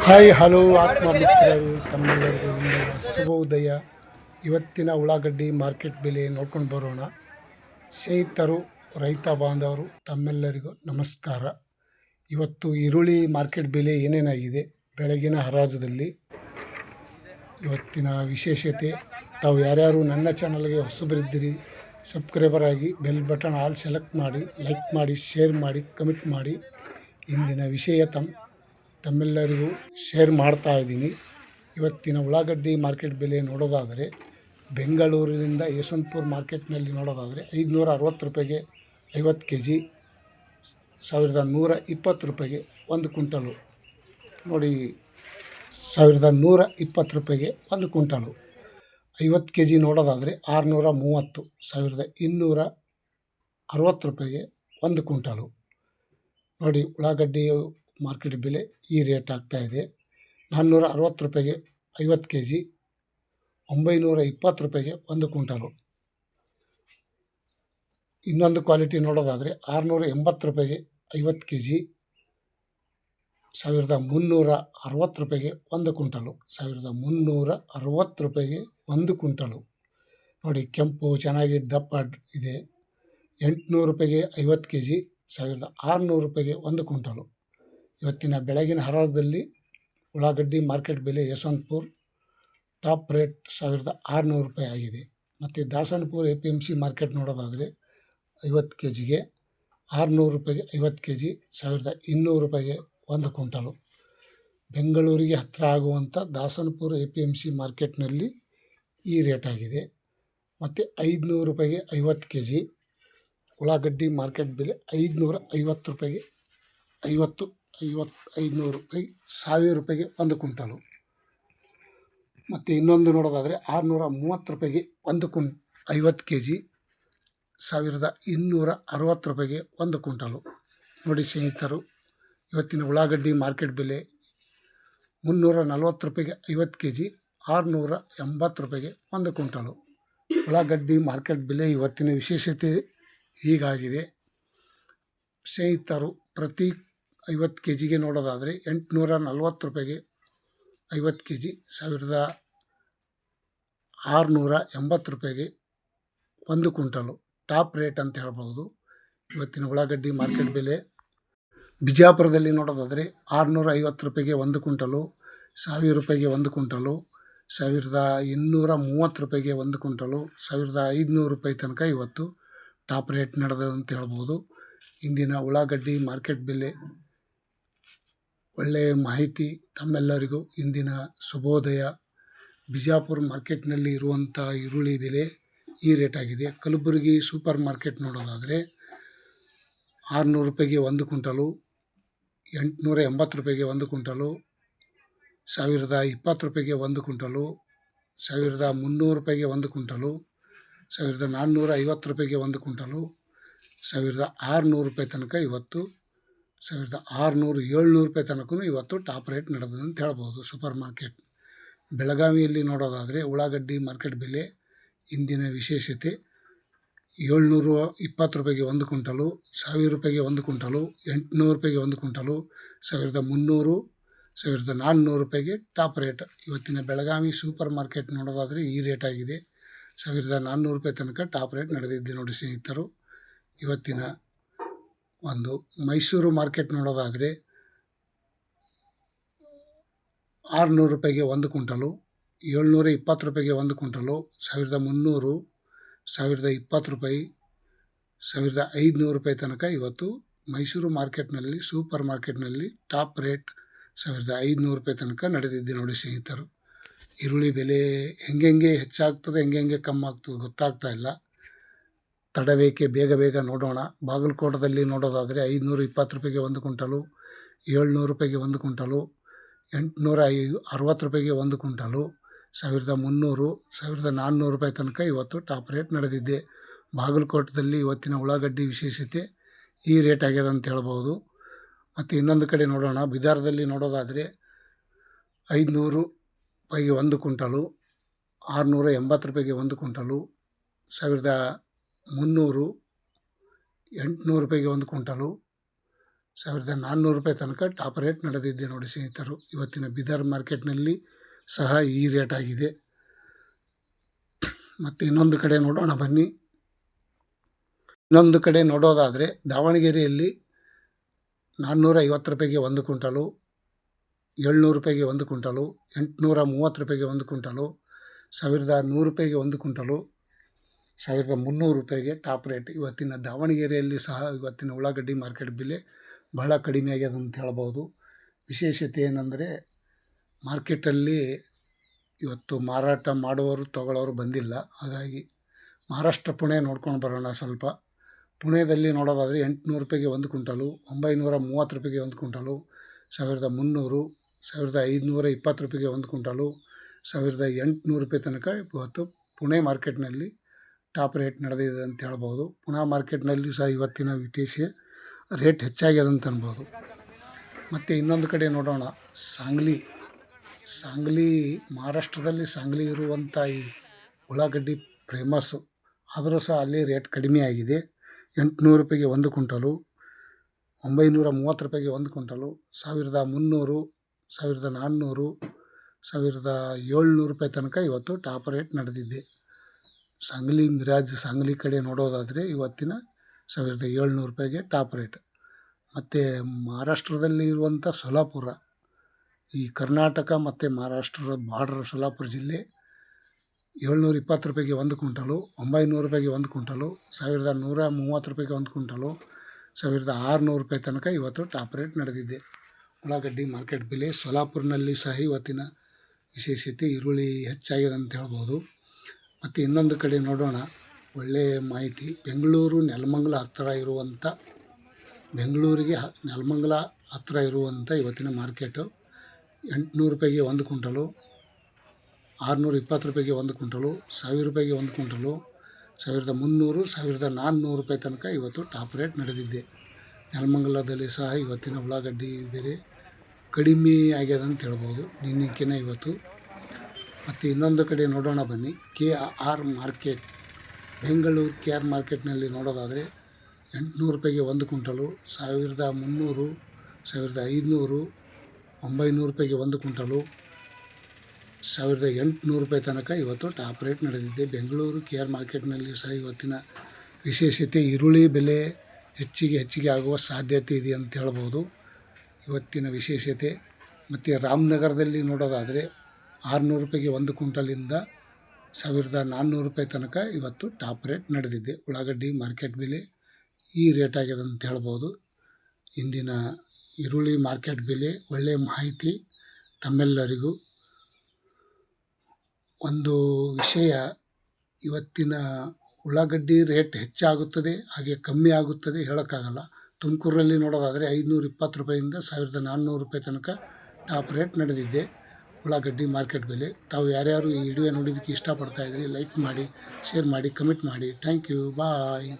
Hi hello ಆತ್ಮ ಮಿತ್ರರು ತಮ್ಮೆಲ್ಲರಿಗೂ ಇಂದಿನ ಶುಭ ಉದಯ. ಇವತ್ತಿನ ಉಳ್ಳಾಗಡ್ಡಿ ಮಾರ್ಕೆಟ್ ಬೆಲೆ ನೋಡ್ಕೊಂಡು ಬರೋಣ. ಸ್ನೇಹಿತರು, ರೈತ ಬಾಂಧವರು ತಮ್ಮೆಲ್ಲರಿಗೂ ನಮಸ್ಕಾರ. ಇವತ್ತು ಈರುಳ್ಳಿ ಮಾರ್ಕೆಟ್ ಬೆಲೆ ಏನೇನಾಗಿದೆ ಬೆಳಗಿನ ಹರಾಜದಲ್ಲಿ ಇವತ್ತಿನ ವಿಶೇಷತೆ. ತಾವು ಯಾರ್ಯಾರು ನನ್ನ ಚಾನಲ್ಗೆ ಹೊಸಬರಿದ್ದೀರಿ ಸಬ್ಸ್ಕ್ರೈಬರ್ ಆಗಿ ಬೆಲ್ ಬಟನ್ ಆಲ್ ಸೆಲೆಕ್ಟ್ ಮಾಡಿ, ಲೈಕ್ ಮಾಡಿ, ಶೇರ್ ಮಾಡಿ, ಕಮೆಂಟ್ ಮಾಡಿ. ಇಂದಿನ ವಿಷಯ ತಮ್ಮೆಲ್ಲರಿಗೂ ಶೇರ್ ಮಾಡ್ತಾ ಇದ್ದೀನಿ. ಇವತ್ತಿನ ಉಳ್ಳಾಗಡ್ಡಿ ಮಾರ್ಕೆಟ್ ಬೆಲೆ ನೋಡೋದಾದರೆ ಬೆಂಗಳೂರಿನಿಂದ ಯಶವಂತಪುರ ಮಾರ್ಕೆಟ್ನಲ್ಲಿ ನೋಡೋದಾದರೆ 560 ರೂಪಾಯಿಗೆ 50 kg, 1120 ರೂಪಾಯಿಗೆ 1 ಕ್ವಿಂಟಲು. ನೋಡಿ, 1120 ರೂಪಾಯಿಗೆ 1 ಕ್ವಿಂಟಲು. 50 kg ನೋಡೋದಾದರೆ 630, 1260 ರೂಪಾಯಿಗೆ 1 ಕ್ವಿಂಟಲು. ನೋಡಿ, ಉಳ್ಳಾಗಡ್ಡಿ ಮಾರ್ಕೆಟ್ ಬೆಲೆ ಈ ರೇಟ್ ಆಗ್ತಾಯಿದೆ. 460 ರೂಪಾಯಿಗೆ 50 kg, 920 ರೂಪಾಯಿಗೆ 1 ಕ್ವಿಂಟಲು. ಇನ್ನೊಂದು ಕ್ವಾಲಿಟಿ ನೋಡೋದಾದರೆ 680 ರೂಪಾಯಿಗೆ 50 kg, 1360 ರೂಪಾಯಿಗೆ 1 ಕ್ವಿಂಟಲು. 1360 ರೂಪಾಯಿಗೆ 1 ಕ್ವಿಂಟಲು. ನೋಡಿ, ಕೆಂಪು ಚೆನ್ನಾಗಿ ದಪ್ಪ ಇದೆ. 800 ರೂಪಾಯಿಗೆ 50 kg, 1600 ರೂಪಾಯಿಗೆ 1 ಕ್ವಿಂಟಲು. ಇವತ್ತಿನ ಬೆಳಗಿನ ಹರಾಜದಲ್ಲಿ ಉಳ್ಳಾಗಡ್ಡಿ ಮಾರ್ಕೆಟ್ ಬೆಲೆ ಯಶವಂತಪುರ ಟಾಪ್ ರೇಟ್ 1600 ರೂಪಾಯಿ ಆಗಿದೆ. ಮತ್ತು ದಾಸನಪುರ APMC ಮಾರ್ಕೆಟ್ ನೋಡೋದಾದರೆ 50 kgಗೆ 600 ರೂಪಾಯಿಗೆ 50 kg, 1200 ರೂಪಾಯಿಗೆ 1 ಕ್ವಿಂಟಲು. ಬೆಂಗಳೂರಿಗೆ ಹತ್ತಿರ ಆಗುವಂಥ ದಾಸನಪುರ APMC ಮಾರ್ಕೆಟ್ನಲ್ಲಿ ಈ ರೇಟ್ ಆಗಿದೆ. ಮತ್ತು 500 ರೂಪಾಯಿಗೆ 50 kg. ಉಳ್ಳಾಗಡ್ಡಿ ಮಾರ್ಕೆಟ್ ಬೆಲೆ 550 ರೂಪಾಯಿಗೆ 500 ರೂಪಾಯಿ, 1000 ರೂಪಾಯಿಗೆ 1 ಕ್ವಿಂಟಲು. ಮತ್ತು ಇನ್ನೊಂದು ನೋಡೋದಾದರೆ 630 ರೂಪಾಯಿಗೆ 50 kg, 1260 ರೂಪಾಯಿಗೆ 1 ಕ್ವಿಂಟಲು. ನೋಡಿ ಸ್ನೇಹಿತರು, ಇವತ್ತಿನ ಉಳ್ಳಾಗಡ್ಡಿ ಮಾರ್ಕೆಟ್ ಬೆಲೆ 340 ರೂಪಾಯಿಗೆ 50 kg, 680 ರೂಪಾಯಿಗೆ 1 ಕ್ವಿಂಟಲು. ಉಳ್ಳಾಗಡ್ಡಿ ಮಾರ್ಕೆಟ್ ಬೆಲೆ ಇವತ್ತಿನ ವಿಶೇಷತೆ ಹೀಗಾಗಿದೆ. ಸ್ನೇಹಿತರು, ಪ್ರತಿ 50 kgಗೆ ನೋಡೋದಾದರೆ 840 ರೂಪಾಯಿಗೆ 50 kg, 1680 ರೂಪಾಯಿಗೆ 1 ಕ್ವಿಂಟಲು. ಟಾಪ್ ರೇಟ್ ಅಂತ ಹೇಳ್ಬೋದು ಇವತ್ತಿನ ಉಳ್ಳಾಗಡ್ಡಿ ಮಾರ್ಕೆಟ್ ಬೆಲೆ. ಬಿಜಾಪುರದಲ್ಲಿ ನೋಡೋದಾದರೆ 650 ರೂಪಾಯಿಗೆ 1 ಕ್ವಿಂಟಲು, 1000 ರೂಪಾಯಿಗೆ 1 ಕ್ವಿಂಟಲು, 1230 ರೂಪಾಯಿಗೆ 1 ಕ್ವಿಂಟಲು, 1500 ರೂಪಾಯಿ ತನಕ ಇವತ್ತು ಟಾಪ್ ರೇಟ್ ನಡೆದ ಅಂತ ಹೇಳ್ಬೋದು. ಇಂದಿನ ಉಳ್ಳಾಗಡ್ಡಿ ಮಾರ್ಕೆಟ್ ಬೆಲೆ ಒಳ್ಳೆಯ ಮಾಹಿತಿ ತಮ್ಮೆಲ್ಲರಿಗೂ ಇಂದಿನ ಶುಭೋದಯ. ಬಿಜಾಪುರ ಮಾರ್ಕೆಟ್ನಲ್ಲಿ ಇರುವಂಥ ಈರುಳ್ಳಿ ಬೆಲೆ ಈ ರೇಟ್ ಆಗಿದೆ. ಕಲಬುರಗಿ ಸೂಪರ್ ಮಾರ್ಕೆಟ್ ನೋಡೋದಾದರೆ 600 ರೂಪಾಯಿಗೆ 1 ಕ್ವಿಂಟಲು, 880 ರೂಪಾಯಿಗೆ 1 ಕ್ವಿಂಟಲು, 1020 ರೂಪಾಯಿಗೆ 1 ಕ್ವಿಂಟಲು, 1300 ರೂಪಾಯಿಗೆ 1 ಕ್ವಿಂಟಲು, 1450 ರೂಪಾಯಿಗೆ 1 ಕ್ವಿಂಟಲು, 1600 ರೂಪಾಯಿ ತನಕ ಇವತ್ತು, 1600, 700 ರೂಪಾಯಿ ತನಕ ಇವತ್ತು ಟಾಪ್ ರೇಟ್ ನಡೆದಿದೆ ಅಂತ ಹೇಳ್ಬೋದು ಸೂಪರ್ ಮಾರ್ಕೆಟ್. ಬೆಳಗಾವಿಯಲ್ಲಿ ನೋಡೋದಾದರೆ ಉಳ್ಳಾಗಡ್ಡಿ ಮಾರ್ಕೆಟ್ ಬೆಲೆ ಇಂದಿನ ವಿಶೇಷತೆ 720 ರೂಪಾಯಿಗೆ 1 ಕ್ವಿಂಟಲು, 1000 ರೂಪಾಯಿಗೆ 1 ಕ್ವಿಂಟಲು, 800 ರೂಪಾಯಿಗೆ 1 ಕ್ವಿಂಟಲು, 1300, 1400 ರೂಪಾಯಿಗೆ ಟಾಪ್ ರೇಟ್. ಇವತ್ತಿನ ಬೆಳಗಾವಿ ಸೂಪರ್ ಮಾರ್ಕೆಟ್ ನೋಡೋದಾದರೆ ಈ ರೇಟ್ ಆಗಿದೆ. 1400 ರೂಪಾಯಿ ತನಕ ಟಾಪ್ ರೇಟ್ ನಡೆದಿದೆ ನೋಡಿ ಸ್ನೇಹಿತರು. ಇವತ್ತಿನ ಒಂದು ಮೈಸೂರು ಮಾರ್ಕೆಟ್ ನೋಡೋದಾದರೆ 600 ರೂಪಾಯಿಗೆ 1 ಕ್ವಿಂಟಲು, 720 ರೂಪಾಯಿಗೆ 1 ಕ್ವಿಂಟಲು, 1300, 1020 ರೂಪಾಯಿ, 1500 ರೂಪಾಯಿ ತನಕ ಇವತ್ತು ಮೈಸೂರು ಮಾರ್ಕೆಟ್ನಲ್ಲಿ ಸೂಪರ್ ಮಾರ್ಕೆಟ್ನಲ್ಲಿ ಟಾಪ್ ರೇಟ್ 1500 ರೂಪಾಯಿ ತನಕ ನಡೆದಿದೆ ನೋಡಿ ಸ್ನೇಹಿತರು. ಈರುಳ್ಳಿ ಬೆಲೆ ಹೆಂಗೆ ಹೆಚ್ಚಾಗ್ತದೆ, ಹೆಂಗೆ ಕಮ್ಮಿ ಆಗ್ತದೆ ಗೊತ್ತಾಗ್ತಾ ಇಲ್ಲ. ತಡಬೇಕೆ, ಬೇಗ ನೋಡೋಣ. ಬಾಗಲಕೋಟದಲ್ಲಿ ನೋಡೋದಾದರೆ 520 ರೂಪಾಯಿಗೆ 1 ಕ್ವಿಂಟಲು, 700 ರೂಪಾಯಿಗೆ 1 ಕ್ವಿಂಟಲು, 860 ರೂಪಾಯಿಗೆ 1 ಕ್ವಿಂಟಲು, 1300, 1400 ರೂಪಾಯಿ ತನಕ ಇವತ್ತು ಟಾಪ್ ರೇಟ್ ನಡೆದಿದೆ. ಬಾಗಲಕೋಟದಲ್ಲಿ ಇವತ್ತಿನ ಉಳ್ಳಾಗಡ್ಡಿ ವಿಶೇಷತೆ ಈ ರೇಟ್ ಆಗ್ಯದ ಅಂತ ಹೇಳ್ಬೋದು. ಮತ್ತು ಇನ್ನೊಂದು ಕಡೆ ನೋಡೋಣ, ಬಿದಾರದಲ್ಲಿ ನೋಡೋದಾದರೆ 500 ರೂಪಾಯಿಗೆ 1 ಕ್ವಿಂಟಲು, 680 ರೂಪಾಯಿಗೆ 1 ಕ್ವಿಂಟಲು, 1300, 800 ರೂಪಾಯಿಗೆ 1 ಕ್ವಿಂಟಲು, 1400 ತನಕ ಟಾಪ್ ರೇಟ್ ನಡೆದಿದೆ ನೋಡಿ ಸ್ನೇಹಿತರು. ಇವತ್ತಿನ ಬೀದರ್ ಮಾರ್ಕೆಟ್ನಲ್ಲಿ ಸಹ ಈ ರೇಟ್ ಆಗಿದೆ. ಮತ್ತು ಇನ್ನೊಂದು ಕಡೆ ನೋಡೋಣ ಬನ್ನಿ. ಇನ್ನೊಂದು ಕಡೆ ನೋಡೋದಾದರೆ ದಾವಣಗೆರೆಯಲ್ಲಿ 450 ರೂಪಾಯಿಗೆ 1 ಕ್ವಿಂಟಲು, 700 ರೂಪಾಯಿಗೆ 1 ಕ್ವಿಂಟಲು, 830 ರೂಪಾಯಿಗೆ 1 ಕ್ವಿಂಟಲು, 1100 ರೂಪಾಯಿಗೆ 1 ಕ್ವಿಂಟಲು, 1300 ರೂಪಾಯಿಗೆ ಟಾಪ್ ರೇಟ್. ಇವತ್ತಿನ ದಾವಣಗೆರೆಯಲ್ಲಿ ಸಹ ಇವತ್ತಿನ ಉಳ್ಳಾಗಡ್ಡಿ ಮಾರ್ಕೆಟ್ ಬೆಲೆ ಬಹಳ ಕಡಿಮೆ ಆಗ್ಯದ ಅಂತ ಹೇಳ್ಬೋದು. ವಿಶೇಷತೆ ಏನಂದರೆ ಮಾರ್ಕೆಟಲ್ಲಿ ಇವತ್ತು ಮಾರಾಟ ಮಾಡುವವರು ತಗೊಳ್ಳೋರು ಬಂದಿಲ್ಲ. ಹಾಗಾಗಿ ಮಹಾರಾಷ್ಟ್ರ ಪುಣೆ ನೋಡ್ಕೊಂಡು ಬರೋಣ ಸ್ವಲ್ಪ. ಪುಣೆದಲ್ಲಿ ನೋಡೋದಾದರೆ 800 ರೂಪಾಯಿಗೆ 1 ಕ್ವಿಂಟಲು, 930 ರೂಪಾಯಿಗೆ 1 ಕ್ವಿಂಟಲು, 1300, 1520 ರೂಪಾಯಿಗೆ 1 ಕ್ವಿಂಟಲು, 1800 ರೂಪಾಯಿ ತನಕ ಇವತ್ತು ಪುಣೆ ಮಾರ್ಕೆಟ್ನಲ್ಲಿ ಟಾಪ್ ರೇಟ್ ನಡೆದಿದೆ ಅಂತ ಹೇಳ್ಬೋದು. ಪುಣೆ ಮಾರ್ಕೆಟ್ನಲ್ಲಿ ಸಹ ಇವತ್ತಿನ ವಿಶೇಷ ರೇಟ್ ಹೆಚ್ಚಾಗ್ಯದ ಅಂತ ಅನ್ಬೋದು. ಮತ್ತು ಇನ್ನೊಂದು ಕಡೆ ನೋಡೋಣ, ಸಾಂಗ್ಲಿ ಮಹಾರಾಷ್ಟ್ರದಲ್ಲಿ ಸಾಂಗ್ಲಿ ಇರುವಂಥ ಈ ಉಳ್ಳಾಗಡ್ಡಿ ಫೇಮಸ್ಸು. ಆದರೂ ಸಹ ಅಲ್ಲಿ ರೇಟ್ ಕಡಿಮೆ ಆಗಿದೆ. 800 ರೂಪಾಯಿಗೆ 1 ಕ್ವಿಂಟಲು, 930 ರೂಪಾಯಿಗೆ 1 ಕ್ವಿಂಟಲು, 1300, 1400, 1700 ರೂಪಾಯಿ ತನಕ ಇವತ್ತು ಟಾಪ್ ರೇಟ್ ನಡೆದಿದೆ. ಸಾಂಗ್ಲಿ ಕಡೆ ನೋಡೋದಾದರೆ ಇವತ್ತಿನ 1700 ರೂಪಾಯಿಗೆ ಟಾಪ್ ರೇಟ್. ಮತ್ತು ಮಹಾರಾಷ್ಟ್ರದಲ್ಲಿ ಇರುವಂಥ ಸೊಲ್ಲಾಪುರ, ಈ ಕರ್ನಾಟಕ ಮತ್ತು ಮಹಾರಾಷ್ಟ್ರದ ಬಾರ್ಡರ್ ಸೊಲ್ಲಾಪುರ ಜಿಲ್ಲೆ, 720 ರೂಪಾಯಿಗೆ 1 ಕ್ವಿಂಟಲು, 900 ರೂಪಾಯಿಗೆ 1 ಕ್ವಿಂಟಲು, 1130 ರೂಪಾಯಿಗೆ 1 ಕ್ವಿಂಟಲು, 1600 ರೂಪಾಯಿ ತನಕ ಇವತ್ತು ಟಾಪ್ ರೇಟ್ ನಡೆದಿದೆ ಉಳ್ಳಾಗಡ್ಡಿ ಮಾರ್ಕೆಟ್ ಬೆಲೆ. ಸೊಲ್ಲಾಪುರ್ನಲ್ಲಿ ಸಹ ಇವತ್ತಿನ ವಿಶೇಷತೆ ಈರುಳ್ಳಿ ಹೆಚ್ಚಾಗಿದೆ ಅಂತ ಹೇಳ್ಬೋದು. ಮತ್ತು ಇನ್ನೊಂದು ಕಡೆ ನೋಡೋಣ, ಒಳ್ಳೆಯ ಮಾಹಿತಿ. ನೆಲಮಂಗಲ ಹತ್ತಿರ ಇರುವಂಥ ಇವತ್ತಿನ ಮಾರ್ಕೆಟು 800 ರೂಪಾಯಿಗೆ 1 ಕ್ವಿಂಟಲು, 620 ರೂಪಾಯಿಗೆ 1 ಕ್ವಿಂಟಲು, 1000 ರೂಪಾಯಿಗೆ 1 ಕ್ವಿಂಟಲು, 1300, 1400 ರೂಪಾಯಿ ತನಕ ಇವತ್ತು ಟಾಪ್ ರೇಟ್ ನಡೆದಿದೆ. ನೆಲಮಂಗಲದಲ್ಲಿ ಸಹ ಇವತ್ತಿನ ಉಳ್ಳಾಗಡ್ಡಿ ಬೆಲೆ ಕಡಿಮೆ ಆಗ್ಯದ ಅಂತ ಹೇಳ್ಬೋದು ನಿನ್ನಕ್ಕಿಂತ ಇವತ್ತು. ಮತ್ತು ಇನ್ನೊಂದು ಕಡೆ ನೋಡೋಣ ಬನ್ನಿ, KR ಮಾರ್ಕೆಟ್. ಬೆಂಗಳೂರು KR ಮಾರ್ಕೆಟ್ನಲ್ಲಿ ನೋಡೋದಾದರೆ 800 ರೂಪಾಯಿಗೆ 1 ಕ್ವಿಂಟಲು, 1300, 1500, 900 ರೂಪಾಯಿಗೆ 1 ಕ್ವಿಂಟಲು, 1800 ರೂಪಾಯಿ ತನಕ ಇವತ್ತು ಟಾಪ್ ರೇಟ್ ನಡೆದಿದೆ. ಬೆಂಗಳೂರು KR ಮಾರ್ಕೆಟ್ನಲ್ಲಿ ಸಹ ಇವತ್ತಿನ ವಿಶೇಷತೆ ಈರುಳ್ಳಿ ಬೆಲೆ ಹೆಚ್ಚಿಗೆ ಆಗುವ ಸಾಧ್ಯತೆ ಇದೆ ಅಂತ ಹೇಳ್ಬೋದು ಇವತ್ತಿನ ವಿಶೇಷತೆ. ಮತ್ತು ರಾಮನಗರದಲ್ಲಿ ನೋಡೋದಾದರೆ 600 ರೂಪಾಯಿಗೆ 1 ಕ್ವಿಂಟಲಿಂದ 1400 ರೂಪಾಯಿ ತನಕ ಇವತ್ತು ಟಾಪ್ ರೇಟ್ ನಡೆದಿದೆ. ಉಳ್ಳಾಗಡ್ಡಿ ಮಾರ್ಕೆಟ್ ಬೆಲೆ ಈ ರೇಟ್ ಆಗ್ಯದ ಅಂತ ಹೇಳ್ಬೋದು. ಇಂದಿನ ಈರುಳ್ಳಿ ಮಾರ್ಕೆಟ್ ಬೆಲೆ ಒಳ್ಳೆಯ ಮಾಹಿತಿ ತಮ್ಮೆಲ್ಲರಿಗೂ. ಒಂದು ವಿಷಯ, ಇವತ್ತಿನ ಉಳ್ಳಾಗಡ್ಡಿ ರೇಟ್ ಹೆಚ್ಚಾಗುತ್ತದೆ ಹಾಗೆ ಕಮ್ಮಿ ಆಗುತ್ತದೆ ಹೇಳೋಕ್ಕಾಗಲ್ಲ. ತುಮಕೂರಲ್ಲಿ ನೋಡೋದಾದರೆ 520 ರೂಪಾಯಿಂದ 1400 ರೂಪಾಯಿ ತನಕ ಟಾಪ್ ರೇಟ್ ನಡೆದಿದೆ ಉಳ್ಳಾಗಡ್ಡಿ ಮಾರ್ಕೆಟ್ ಬೆಲೆ. ತಾವು ಯಾರ್ಯಾರು ಈ ವಿಡಿಯೋ ನೋಡಿದ್ದಕ್ಕೆ ಇಷ್ಟಪಡ್ತಾಯಿದ್ರಿ, ಲೈಕ್ ಮಾಡಿ, ಶೇರ್ ಮಾಡಿ, ಕಮೆಂಟ್ ಮಾಡಿ. Thank you, bye.